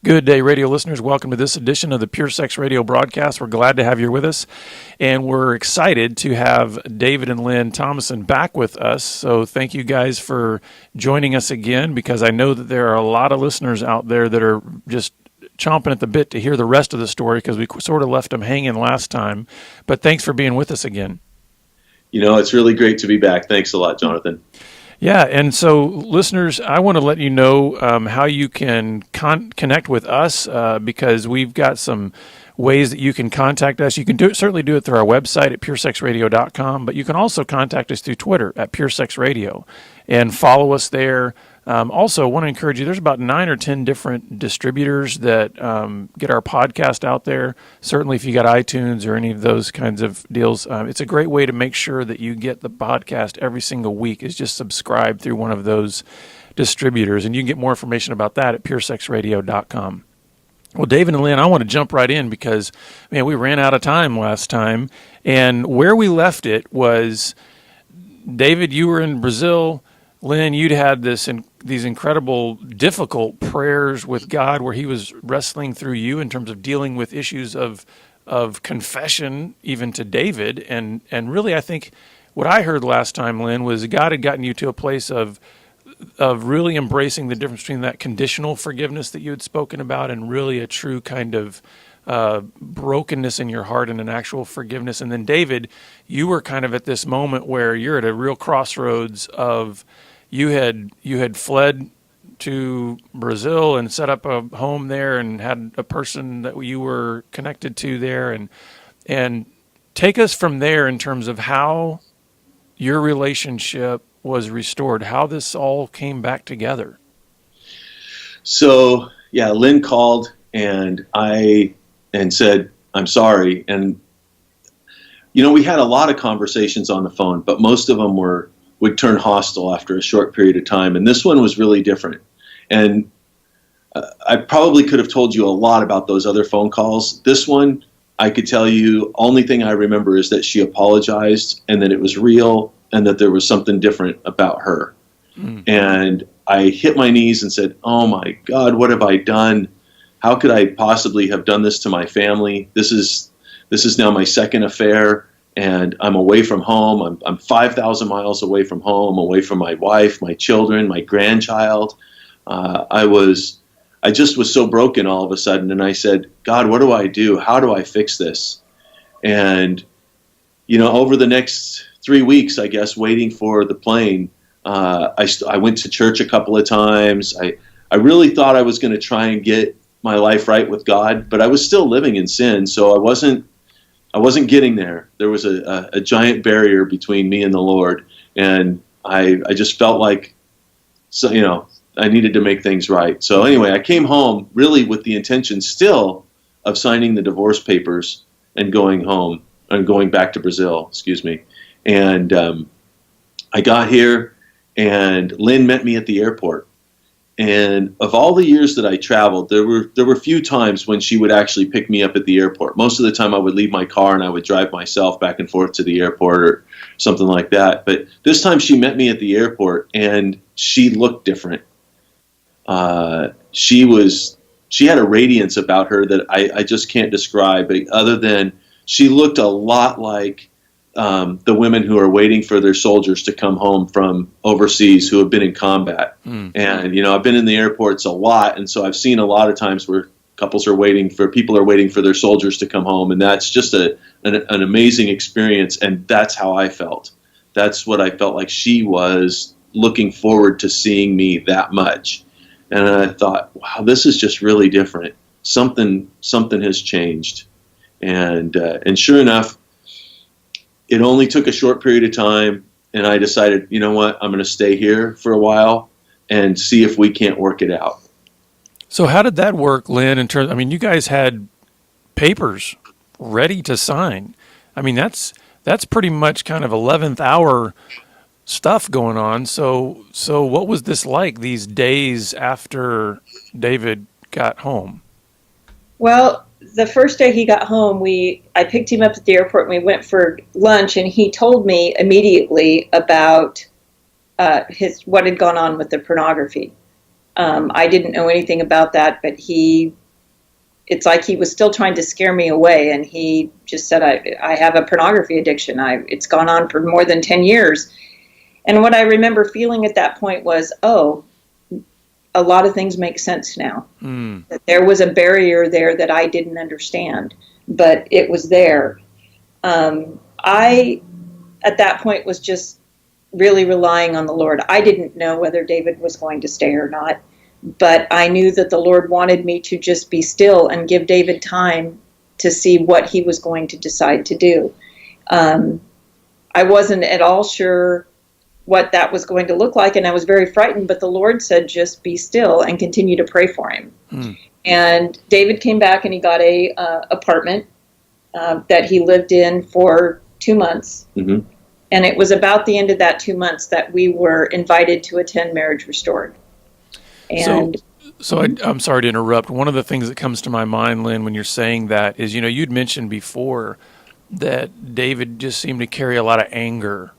Good day, radio listeners. Welcome to this edition of the Pure Sex Radio broadcast. We're glad to have you with us, and we're excited to have David and Lyn Thomason back with us. So thank you guys for joining us again, because I know that there are a lot of listeners out there that are just chomping at the bit to hear the rest of the story, because we sort of left them hanging last time. But thanks for being with us again. You know, it's really great to be back. Thanks a lot, Jonathan. Yeah, and so listeners, I want to let you know how you can connect with us, because we've got some ways that you can contact us. You can certainly do it through our website at puresexradio.com, but you can also contact us through Twitter at puresexradio and follow us there. Also, I want to encourage you, there's about 9 or 10 different distributors that get our podcast out there. Certainly, if you got iTunes or any of those kinds of deals, it's a great way to make sure that you get the podcast every single week, is just subscribe through one of those distributors. And you can get more information about that at puresexradio.com. Well, David and Lyn, I want to jump right in because, man, we ran out of time last time. And where we left it was, David, you were in Brazil. Lyn, you'd had these incredible, difficult prayers with God where he was wrestling through you in terms of dealing with issues of confession, even to David. And really, I think what I heard last time, Lyn, was God had gotten you to a place of really embracing the difference between that conditional forgiveness that you had spoken about and really a true kind of brokenness in your heart and an actual forgiveness. And then David, you were kind of at this moment where you're at a real crossroads of you had fled to Brazil and set up a home there and had a person that you were connected to there, and take us from there in terms of how your relationship was restored, how this all came back together. So, yeah, Lyn called and said, I'm sorry. And, you know, we had a lot of conversations on the phone, but most of them would turn hostile after a short period of time. And this one was really different. And I probably could have told you a lot about those other phone calls. This one, I could tell you, only thing I remember is that she apologized and that it was real and that there was something different about her. And I hit my knees and said, oh my God, what have I done? How could I possibly have done this to my family? This is now my second affair, and I'm away from home. I'm 5,000 miles away from home, away from my wife, my children, my grandchild. I just was so broken all of a sudden, and I said, God, what do I do? How do I fix this? And, you know, over the next 3 weeks, I guess, waiting for the plane, I went to church a couple of times. I really thought I was going to try and get my life right with God, but I was still living in sin, so I wasn't getting there. There was a giant barrier between me and the Lord, and I just felt like, so, you know, I needed to make things right. So anyway, I came home really with the intention still of signing the divorce papers and going home, and going back to Brazil, excuse me. And I got here, and Lyn met me at the airport. And of all the years that I traveled, there were few times when she would actually pick me up at the airport. Most of the time I would leave my car and I would drive myself back and forth to the airport or something like that. But this time she met me at the airport, and she looked different. She had a radiance about her that I just can't describe, but other than she looked a lot like the women who are waiting for their soldiers to come home from overseas who have been in combat. And, you know, I've been in the airports a lot, and so I've seen a lot of times where people are waiting for their soldiers to come home, and that's just an amazing experience, and that's how I felt. That's what I felt like. She was looking forward to seeing me that much. And I thought, wow, this is just really different. Something has changed. And sure enough, it only took a short period of time, and I decided, you know what, I'm going to stay here for a while and see if we can't work it out. So how did that work, Lyn, in terms, I mean, you guys had papers ready to sign. I mean, that's pretty much kind of 11th hour stuff going on. So what was this like these days after David got home? Well, the first day he got home, I picked him up at the airport and we went for lunch, and he told me immediately about what had gone on with the pornography. I didn't know anything about that, but it's like he was still trying to scare me away. And he just said, I have a pornography addiction. It's gone on for more than 10 years. And what I remember feeling at that point was, oh, a lot of things make sense now. That there was a barrier there that I didn't understand, but it was there. I, at that point, was just really relying on the Lord. I didn't know whether David was going to stay or not, but I knew that the Lord wanted me to just be still and give David time to see what he was going to decide to do. I wasn't at all sure what that was going to look like, and I was very frightened, but the Lord said, just be still and continue to pray for him. And David came back and he got a apartment that he lived in for 2 months. And it was about the end of that 2 months that we were invited to attend Marriage Restored. And I'm sorry to interrupt. One of the things that comes to my mind, Lyn, when you're saying that is, you'd mentioned before that David just seemed to carry a lot of anger,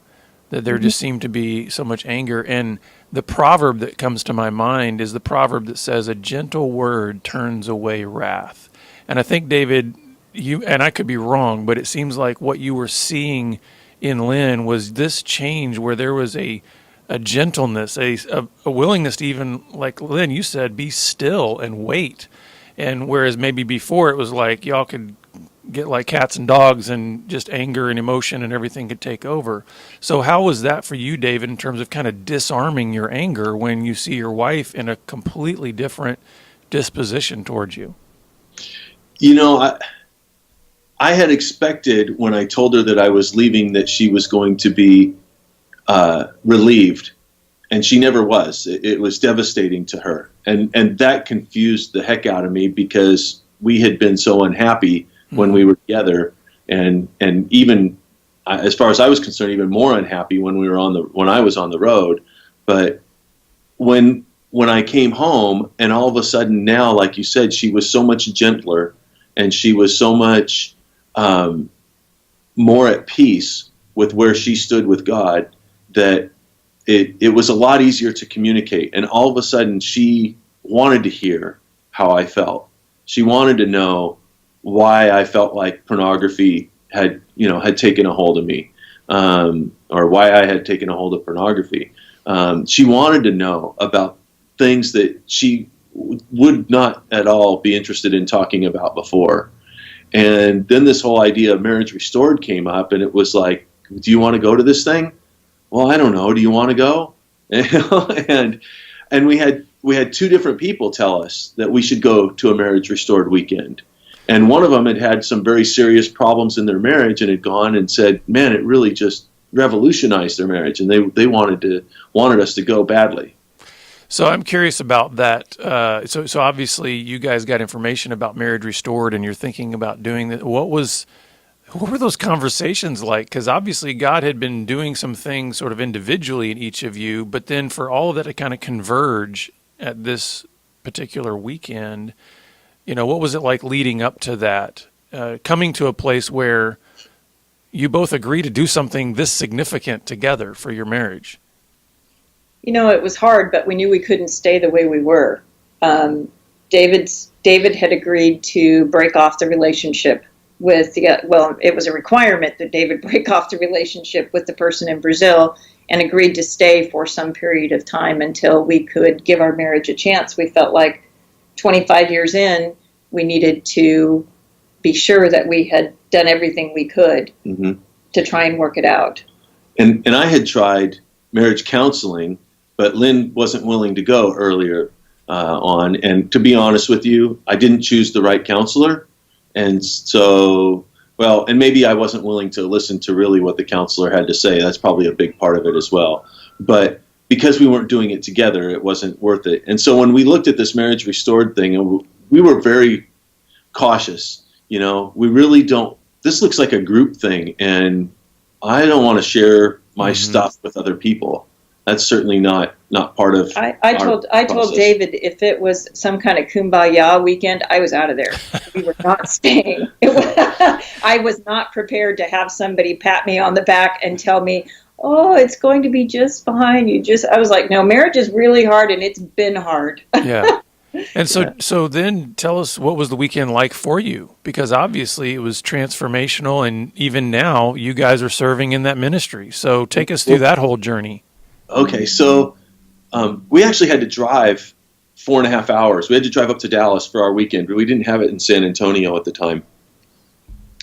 that there just seemed to be so much anger. And the proverb that comes to my mind is the proverb that says, a gentle word turns away wrath. And I think, David, and I could be wrong, but it seems like what you were seeing in Lyn was this change where there was a gentleness, a willingness to even, like Lyn, you said, be still and wait. And whereas maybe before it was like y'all could get like cats and dogs and just anger and emotion and everything could take over. So how was that for you, David, in terms of kind of disarming your anger when you see your wife in a completely different disposition towards you? I had expected when I told her that I was leaving that she was going to be relieved, and she never was. It was devastating to her, and that confused the heck out of me because we had been so unhappy when we were together, and even as far as I was concerned, even more unhappy when I was on the road. But when I came home, and all of a sudden now, like you said, she was so much gentler, and she was so much more at peace with where she stood with God, that it was a lot easier to communicate. And all of a sudden, she wanted to hear how I felt. She wanted to know why I felt like pornography had taken a hold of me, or why I had taken a hold of pornography. She wanted to know about things that she would not at all be interested in talking about before. And then this whole idea of Marriage Restored came up, and it was like, do you want to go to this thing? Well, I don't know. Do you want to go? And we had two different people tell us that we should go to a Marriage Restored weekend. And one of them had some very serious problems in their marriage and had gone and said, man, it really just revolutionized their marriage. And they wanted us to go badly. So I'm curious about that. So obviously you guys got information about Marriage Restored and you're thinking about doing that. What were those conversations like? Because obviously God had been doing some things sort of individually in each of you, but then for all of that to kind of converge at this particular weekend, what was it like leading up to that, coming to a place where you both agree to do something this significant together for your marriage? It was hard, but we knew we couldn't stay the way we were. David had agreed to break off the relationship it was a requirement that David break off the relationship with the person in Brazil, and agreed to stay for some period of time until we could give our marriage a chance. We felt like 25 years in, we needed to be sure that we had done everything we could to try and work it out. And I had tried marriage counseling, but Lyn wasn't willing to go earlier on. And to be honest with you, I didn't choose the right counselor. And so, and maybe I wasn't willing to listen to really what the counselor had to say. That's probably a big part of it as well. But because we weren't doing it together, it wasn't worth it. And so when we looked at this Marriage Restored thing, we were very cautious. We really don't, this looks like a group thing, and I don't want to share my stuff with other people. That's certainly not part of. I told David if it was some kind of kumbaya weekend, I was out of there. We were not staying. I was not prepared to have somebody pat me on the back and tell me, oh, it's going to be just fine. I was like, no, marriage is really hard, and it's been hard. Yeah. And so then tell us, what was the weekend like for you? Because obviously it was transformational, and even now you guys are serving in that ministry. So take us through that whole journey. Okay, so we actually had to drive 4.5 hours. We had to drive up to Dallas for our weekend, but we didn't have it in San Antonio at the time.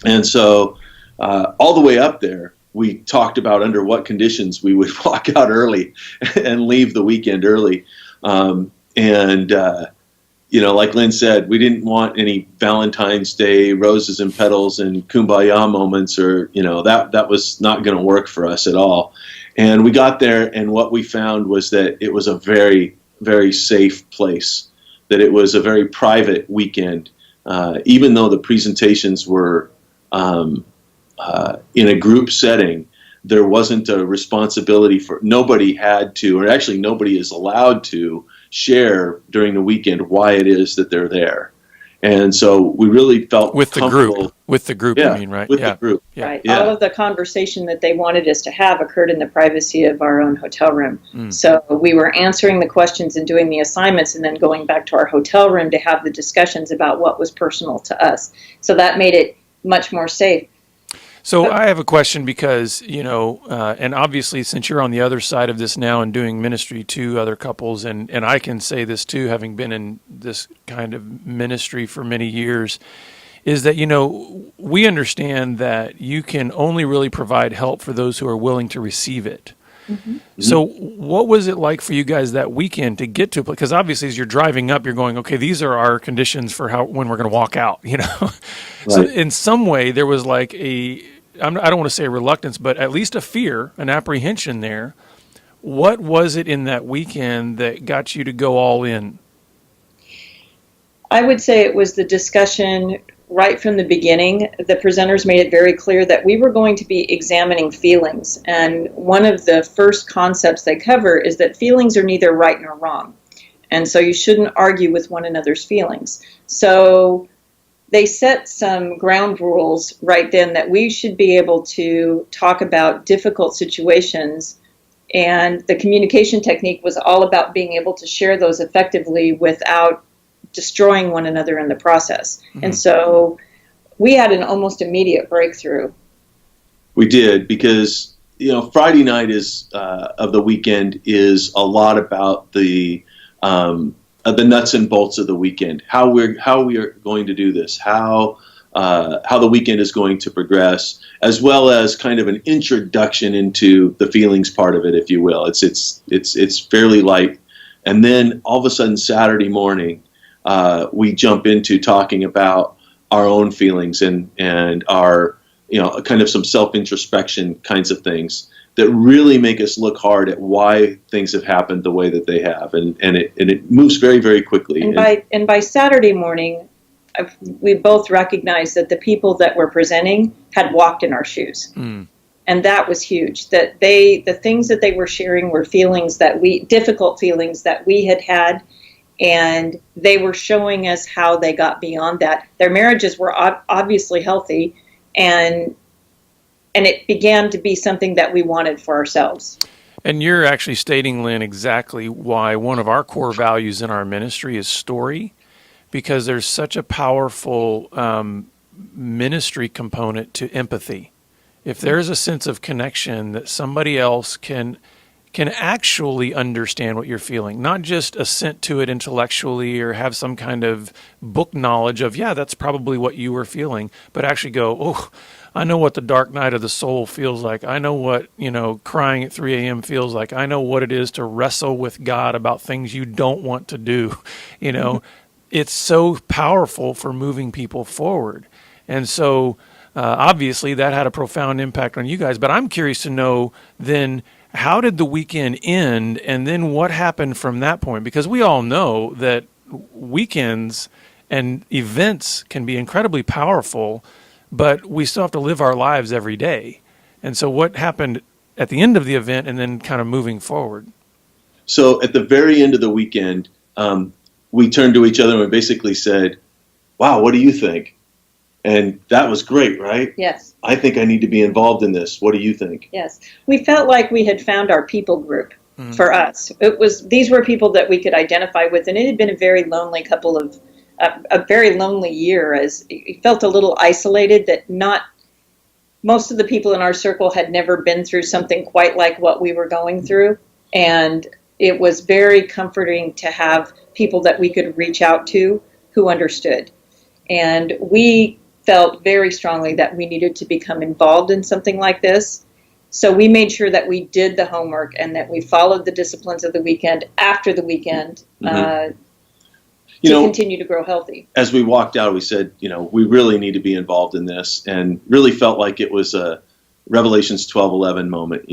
And so all the way up there, we talked about under what conditions we would walk out early and leave the weekend early. Like Lynn said, we didn't want any Valentine's Day roses and petals and kumbaya moments, or that was not going to work for us at all. And we got there, and what we found was that it was a very, very safe place, that it was a very private weekend, even though the presentations were in a group setting. There wasn't a responsibility for, nobody had to, or actually nobody is allowed to share during the weekend why it is that they're there. And so we really felt with the comfortable. group, Yeah, you mean, right? with Yeah. the group. Yeah. Right. Yeah. All of the conversation that they wanted us to have occurred in the privacy of our own hotel room. Mm. So we were answering the questions and doing the assignments, and then going back to our hotel room to have the discussions about what was personal to us. So that made it much more safe. So I have a question, because, and obviously since you're on the other side of this now and doing ministry to other couples, and I can say this too, having been in this kind of ministry for many years, is that, we understand that you can only really provide help for those who are willing to receive it. Mm-hmm. So what was it like for you guys that weekend to get to a place? Because obviously as you're driving up, you're going, okay, these are our conditions for when we're going to walk out, Right. So in some way there was like I don't want to say a reluctance, but at least a fear, an apprehension there. What was it in that weekend that got you to go all in? I would say it was the discussion right from the beginning. The presenters made it very clear that we were going to be examining feelings. And one of the first concepts they cover is that feelings are neither right nor wrong. And so you shouldn't argue with one another's feelings. So they set some ground rules right then that we should be able to talk about difficult situations. And the communication technique was all about being able to share those effectively without destroying one another in the process. Mm-hmm. And so we had an almost immediate breakthrough. We did, because Friday night of the weekend is a lot about the nuts and bolts of the weekend, how we are going to do this, how the weekend is going to progress, as well as kind of an introduction into the feelings part of it, if you will. It's fairly light, and then all of a sudden Saturday morning, we jump into talking about our own feelings and our kind of some self-introspection kinds of things that really make us look hard at why things have happened the way that they have, and it moves very, very quickly. And by Saturday morning, we both recognized that the people that were presenting had walked in our shoes, and that was huge. That the things that they were sharing were difficult feelings that we had, and they were showing us how they got beyond that. Their marriages were obviously healthy, and it began to be something that we wanted for ourselves. And you're actually stating, Lynn, exactly why one of our core values in our ministry is story, because there's such a powerful ministry component to empathy. If there's a sense of connection that somebody else can actually understand what you're feeling, not just assent to it intellectually or have some kind of book knowledge of, yeah, that's probably what you were feeling, but actually go, oh, I know what the dark night of the soul feels like. I know what, crying at 3 a.m. feels like. I know what it is to wrestle with God about things you don't want to do. It's so powerful for moving people forward. And so obviously that had a profound impact on you guys. But I'm curious to know then, how did the weekend end, and then what happened from that point? Because we all know that weekends and events can be incredibly powerful, but we still have to live our lives every day. And so what happened at the end of the event and then kind of moving forward? So at the very end of the weekend, we turned to each other and we basically said, wow, what do you think? And that was great, right? Yes. I think I need to be involved in this. What do you think? Yes. We felt like we had found our people group for us. These were people that we could identify with, and it had been a very lonely a very lonely year, as it felt a little isolated, that not most of the people in our circle had never been through something quite like what we were going through. And it was very comforting to have people that we could reach out to who understood. And we felt very strongly that we needed to become involved in something like this. So we made sure that we did the homework and that we followed the disciplines of the weekend after the weekend to continue to grow healthy. As we walked out, we said, we really need to be involved in this, and really felt like it was a Revelations 12:11 moment,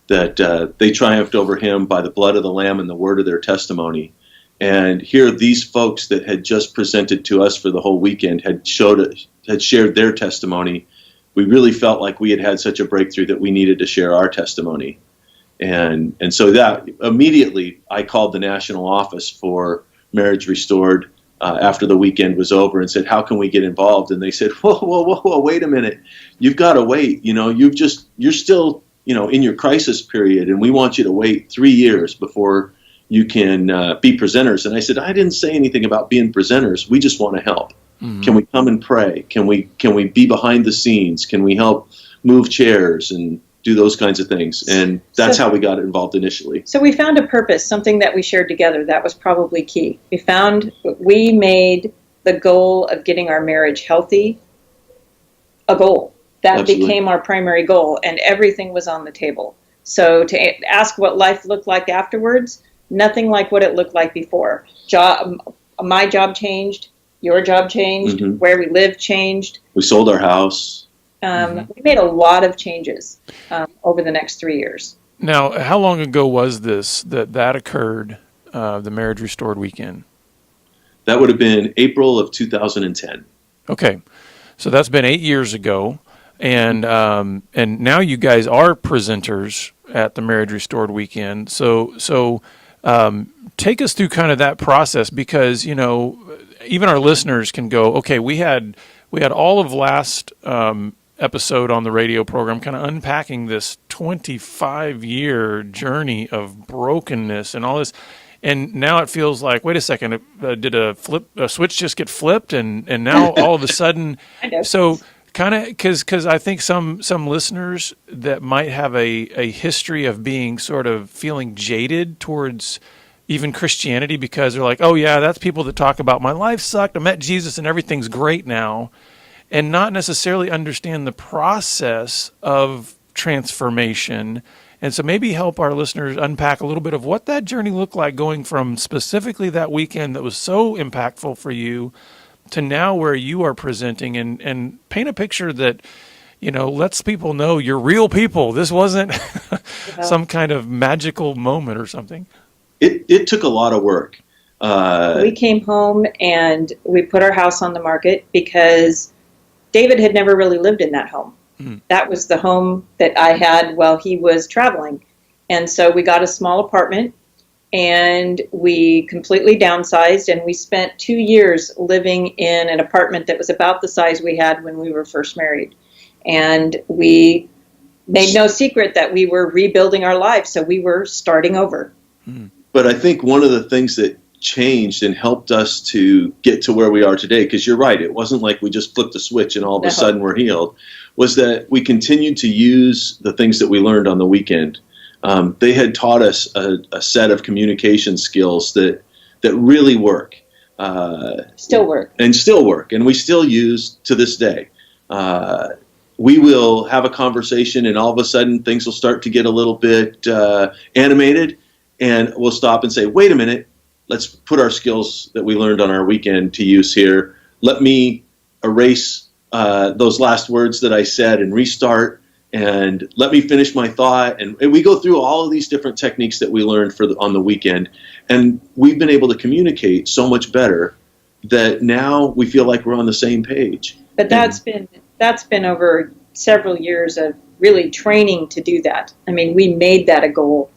that they triumphed over him by the blood of the Lamb and the word of their testimony. And here, these folks that had just presented to us for the whole weekend had shared their testimony. We really felt like we had such a breakthrough that we needed to share our testimony. And so that immediately I called the national office for Marriage Restored after the weekend was over and said, how can we get involved? And they said, whoa, wait a minute. You've got to wait. You're still, in your crisis period, and we want you to wait 3 years before you can be presenters. And I said, I didn't say anything about being presenters. We just want to help. Mm-hmm. Can we come and pray? Can we be behind the scenes? Can we help move chairs and do those kinds of things? And that's how we got involved initially. So we found a purpose, something that we shared together. That was probably key. We made the goal of getting our marriage healthy a goal. That Absolutely. Became our primary goal, and everything was on the table. So to ask what life looked like afterwards, nothing like what it looked like before. My job changed. Your job changed. Mm-hmm. Where we live changed. We sold our house. We made a lot of changes over the next 3 years. Now, how long ago was this that occurred, the Marriage Restored weekend? That would have been April of 2010. Okay. So that's been 8 years ago. And now you guys are presenters at the Marriage Restored weekend. So take us through kind of that process, because, even our listeners can go, okay, we had all of last episode on the radio program kind of unpacking this 25-year journey of brokenness and all this. And now it feels like, wait a second, did a switch just get flipped? And now all of a sudden, so kind of, because I think some listeners that might have a history of being sort of feeling jaded towards even Christianity, because they're like, oh yeah, that's people that talk about my life sucked, I met Jesus and everything's great now, and not necessarily understand the process of transformation. And so maybe help our listeners unpack a little bit of what that journey looked like, going from specifically that weekend that was so impactful for you to now where you are presenting, and paint a picture that, lets people know you're real people. This wasn't some kind of magical moment or something. It took a lot of work. We came home and we put our house on the market because David had never really lived in that home. That was the home that I had while he was traveling. And so we got a small apartment and we completely downsized, and we spent 2 years living in an apartment that was about the size we had when we were first married. And we made no secret that we were rebuilding our lives, so we were starting over. But I think one of the things that changed and helped us to get to where we are today, because you're right, it wasn't like we just flipped a switch and all of a sudden we're healed, was that we continued to use the things that we learned on the weekend. They had taught us a set of communication skills that really work. Still work. And we still use to this day. We will have a conversation and all of a sudden things will start to get a little bit animated, and we'll stop and say, wait a minute, let's put our skills that we learned on our weekend to use here. Let me erase those last words that I said and restart, and let me finish my thought. And we go through all of these different techniques that we learned on the weekend, and we've been able to communicate so much better that now we feel like we're on the same page. But that's been over several years of really training to do that. I mean, we made that a goal.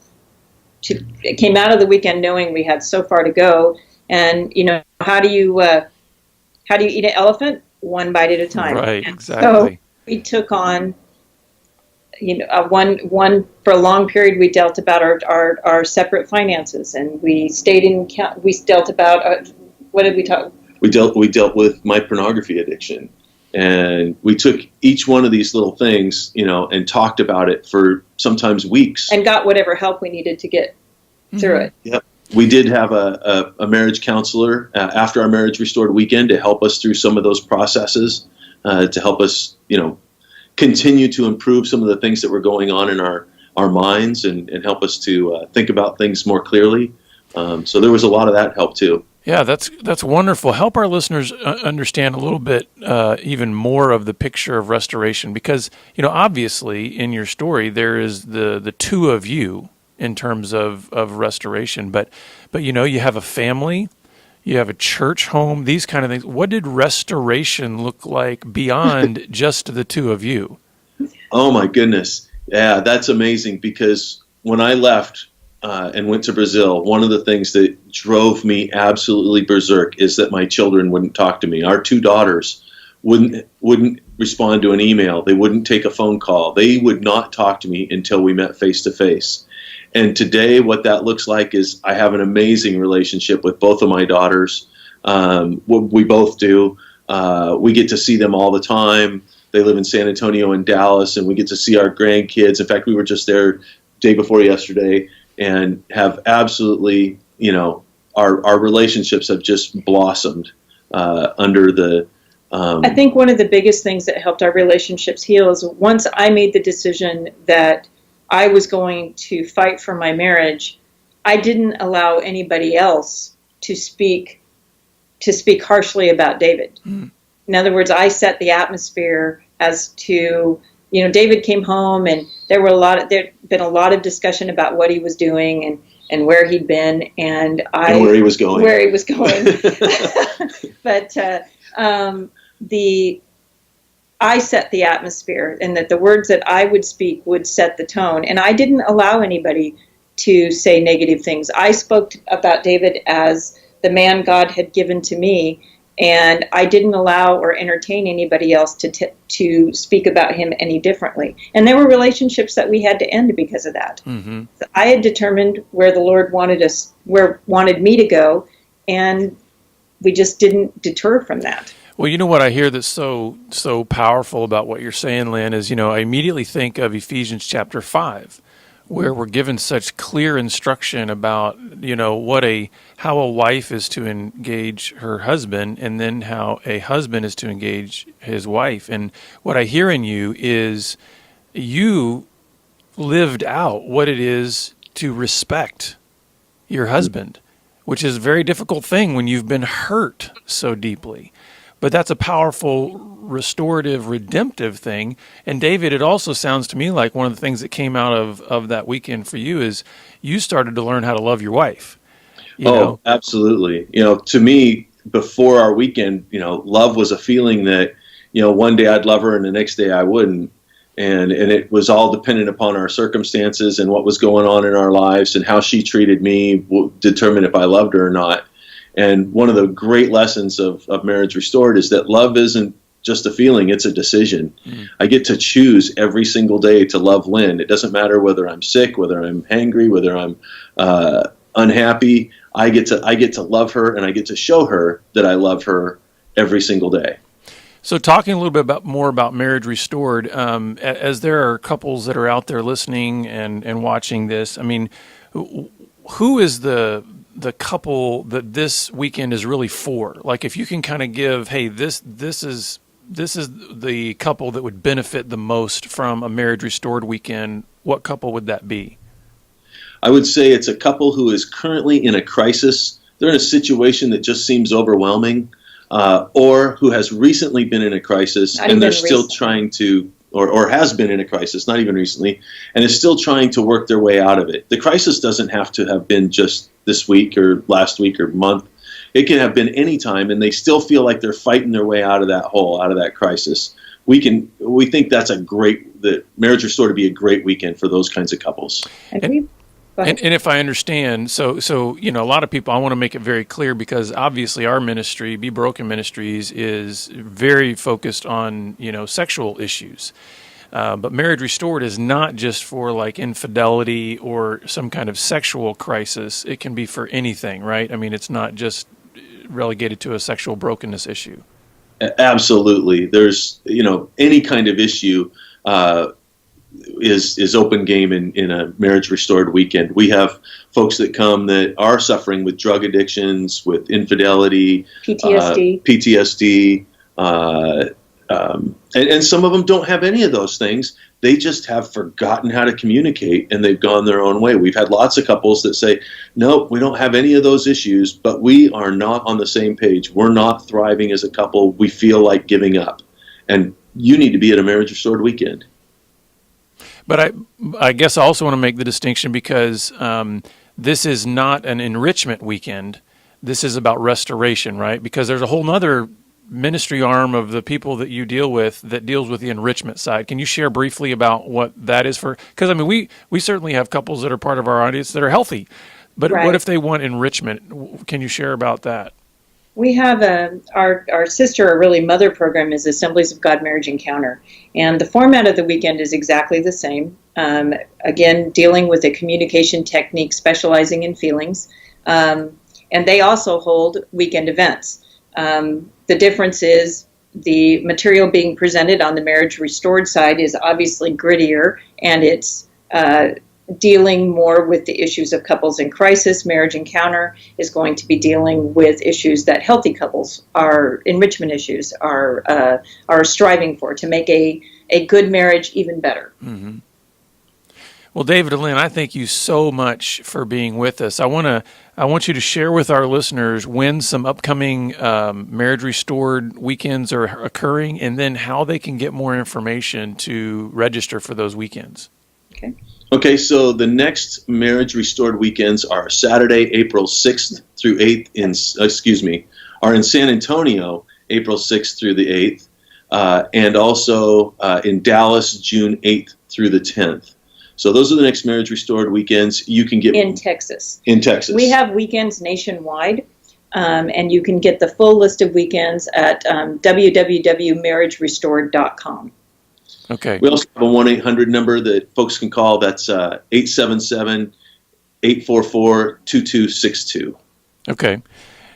It came out of the weekend knowing we had so far to go. And how do you eat an elephant? one bite at a time. Right, And exactly. so we took on, one for a long period. We dealt about our separate finances, and we dealt about what did we talk? We dealt with my pornography addiction, and we took each one of these little things, and talked about it for sometimes weeks, And got whatever help we needed to get through it. Yep. We did have a marriage counselor after our Marriage Restored weekend to help us through some of those processes, to help us, continue to improve some of the things that were going on in our minds, and help us to think about things more clearly. So there was a lot of that help too. Yeah, that's wonderful. Help our listeners understand a little bit even more of the picture of restoration, because obviously in your story there is the two of you in terms of restoration, but you have a family, you have a church home, these kind of things. What did restoration look like beyond just the two of you? Oh my goodness, yeah, that's amazing, because when I left and went to Brazil, one of the things that drove me absolutely berserk is that my children wouldn't talk to me. Our two daughters wouldn't respond to an email. They wouldn't take a phone call. They would not talk to me until we met face to face. And today what that looks like is I have an amazing relationship with both of my daughters. We both do. We get to see them all the time. They live in San Antonio and Dallas, and we get to see our grandkids. In fact, we were just there day before yesterday, and have absolutely, our relationships have just blossomed under the. I think one of the biggest things that helped our relationships heal is once I made the decision that I was going to fight for my marriage, I didn't allow anybody else to speak harshly about David. Mm. In other words, I set the atmosphere as to, David came home, and there'd been a lot of discussion about what he was doing and where he'd been, and where he was going. But I set the atmosphere, and that the words that I would speak would set the tone. And I didn't allow anybody to say negative things. I spoke about David as the man God had given to me, and I didn't allow or entertain anybody else to speak about him any differently. And there were relationships that we had to end because of that. Mm-hmm. So I had determined where the Lord wanted me to go, and we just didn't deter from that. Well, what I hear that's so powerful about what you're saying, Lyn, is, I immediately think of Ephesians chapter 5, where we're given such clear instruction about, how a wife is to engage her husband, and then how a husband is to engage his wife. And what I hear in you is you lived out what it is to respect your husband, which is a very difficult thing when you've been hurt so deeply. But that's a powerful, restorative, redemptive thing. And David, it also sounds to me like one of the things that came out of that weekend for you is you started to learn how to love your wife. Absolutely. To me, before our weekend, love was a feeling that, one day I'd love her and the next day I wouldn't. And it was all dependent upon our circumstances and what was going on in our lives, and how she treated me would determine if I loved her or not. And one of the great lessons of Marriage Restored is that love isn't just a feeling, it's a decision. Mm. I get to choose every single day to love Lyn. It doesn't matter whether I'm sick, whether I'm hangry, whether I'm unhappy. I get to love her, and I get to show her that I love her every single day. So talking a little bit more about Marriage Restored, as there are couples that are out there listening and watching this, I mean, who is the couple that this weekend is really for? Like, if you can kind of give, hey, this is the couple that would benefit the most from a Marriage Restored weekend, what couple would that be? I would say it's a couple who is currently in a crisis. They're in a situation that just seems overwhelming, or who has recently been in a crisis, and they're still trying to, or has been in a crisis, not even recently, and is still trying to work their way out of it. The crisis doesn't have to have been just this week or last week or month. It can have been any time, and they still feel like they're fighting their way out of that hole, out of that crisis. We think that's that Marriage Restored to be a great weekend for those kinds of couples. And And if I understand, so a lot of people, I want to make it very clear because obviously our ministry, Be Broken Ministries, is very focused on sexual issues. But Marriage Restored is not just for like infidelity or some kind of sexual crisis. It can be for anything, right? I mean, it's not just relegated to a sexual brokenness issue. Absolutely. There's, any kind of issue is open game in a Marriage Restored weekend. We have folks that come that are suffering with drug addictions, with infidelity, PTSD, and some of them don't have any of those things. They just have forgotten how to communicate and they've gone their own way. We've had lots of couples that say, nope, we don't have any of those issues, but we are not on the same page. We're not thriving as a couple. We feel like giving up. And you need to be at a Marriage Restored weekend. But I guess I also want to make the distinction because this is not an enrichment weekend. This is about restoration, right? Because there's a whole nother ministry arm of the people that you deal with that deals with the enrichment side. Can you share briefly about what that is for? Because, I mean, we certainly have couples that are part of our audience that are healthy. But Right. What if they want enrichment? Can you share about that? We have our sister, or really mother program is Assemblies of God Marriage Encounter. And the format of the weekend is exactly the same. Again, dealing with a communication technique specializing in feelings. And they also hold weekend events. The difference is the material being presented on the Marriage Restored side is obviously grittier, and it's dealing more with the issues of couples in crisis. Marriage Encounter is going to be dealing with issues that healthy couples are, enrichment issues are striving for, to make a good marriage even better. Mm-hmm. Well, David and Lyn, I thank you so much for being with us. I want you to share with our listeners when some upcoming Marriage Restored weekends are occurring, and then how they can get more information to register for those weekends. Okay, so the next Marriage Restored weekends are Saturday, April 6th through 8th are in San Antonio, April 6th through the 8th, and also in Dallas, June 8th through the 10th. So those are the next Marriage Restored weekends. You can get in Texas. In Texas. We have weekends nationwide, and you can get the full list of weekends at www.marriagerestored.com. Okay. We also have a 1-800 number that folks can call. That's 877-844-2262. Okay.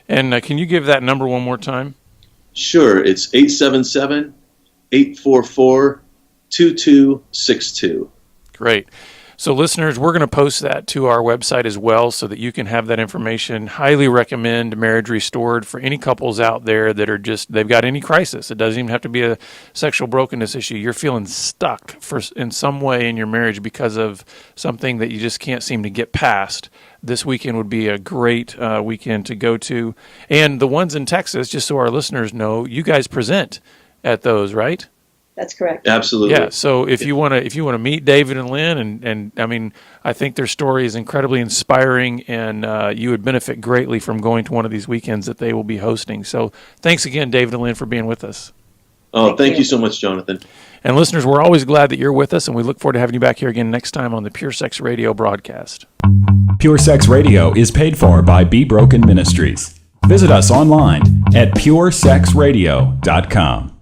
And can you give that number one more time? Sure. It's 877-844-2262. Great. So listeners, we're going to post that to our website as well so that you can have that information. Highly recommend Marriage Restored for any couples out there that are they've got any crisis. It doesn't even have to be a sexual brokenness issue. You're feeling stuck in some way in your marriage because of something that you just can't seem to get past. This weekend would be a great weekend to go to. And the ones in Texas, just so our listeners know, you guys present at those, right? That's correct. Absolutely. Yeah. So if you want to meet David and Lyn, and I mean, I think their story is incredibly inspiring, and you would benefit greatly from going to one of these weekends that they will be hosting. So thanks again, David and Lyn, for being with us. Oh, thank you so much, Jonathan. And listeners, we're always glad that you're with us, and we look forward to having you back here again next time on the Pure Sex Radio broadcast. Pure Sex Radio is paid for by Be Broken Ministries. Visit us online at puresexradio.com.